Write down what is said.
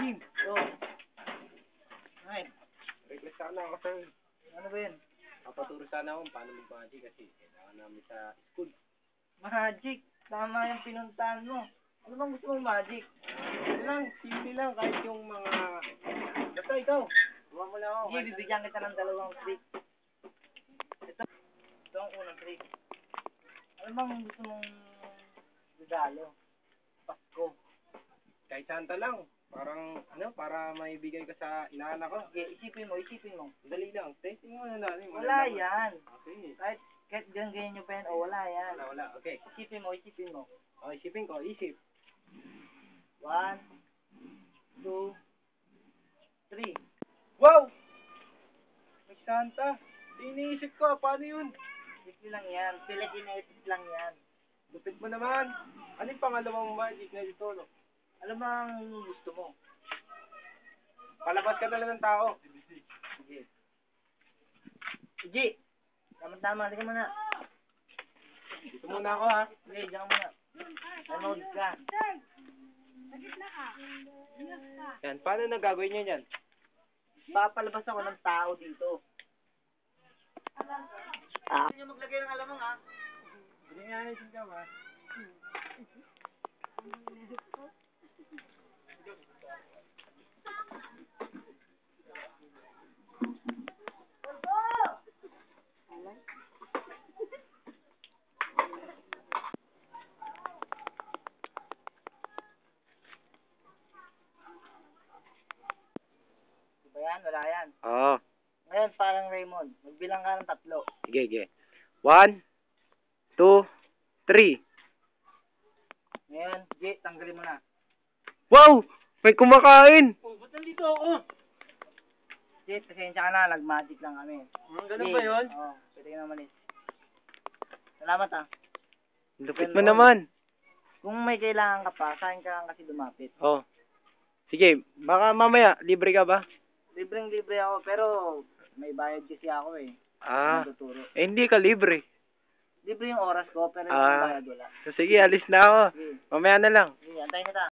Game. Oh. Ay, Request sana ako sir. ano ba yun? Papaturo sana ako kung paano mag-magic kasi kailangan namin sa school. Magic. Tama yung pinuntahan mo. Ano bang gusto mong magic? Ano lang, simple lang kahit yung mga... Basta ikaw. Huwag mo lang ako. Sige, bibigyan kita ng dalawang trick. Ito ang unang trick. Ano bang gusto mong regalo? Pasko. Kahit santa lang. Parang, para maibigay ka sa inaanak ko. Sige, isipin mo. Dali lang. Testing mo na natin. Wala yan. Okay. Kahit ganyan nyo pa yan, wala yan. Wala. Okay. Isipin mo. Okay, isipin ko. Isip. 1, 2, 3. Wow! May santa. Iniisip ko. Paano yun? Simple lang yan. Pilikinetic lang yan. Lupit mo naman. Ano yung pangalawang magic na ito, no? Alam mo ang gusto mo? Palabas ka na lang ng tao. Sige. Sige. Tama-tama. Sige muna. Dito muna ako, ha? Sige, diyan ka muna. Nanood ka. Yan. Paano na gagawin niyo yan? Papalabas ako ng tao dito. Hindi nyo maglagay ng alamang, ha? Hindi nga natin ka, ha? Diba yan? Wala yan. Oo. Ngayon, parang Raymond. Magbilang ka ng 3. Sige. 1, 2, 3. Ngayon, G, tanggalin mo na. Wow! May kumakain! Oh, ba't nandito ako? G, pasensya ka na. Nag-magic lang kami. Ganun ba yun? Oo, pwede ka naman eh. Salamat, ha. Lupit mo naman. Kung may kailangan ka pa, saan ka lang kasi lumapit. Oh. Sige, baka mamaya, libre ka ba? Libreng-libre ako, pero may bayad kasi ako eh. Natuturo. Hindi ka libre. Libre yung oras ko, pero yung bayad wala. So, sige, alis na ako. Sige, Mamaya na lang. sige, antayin kita.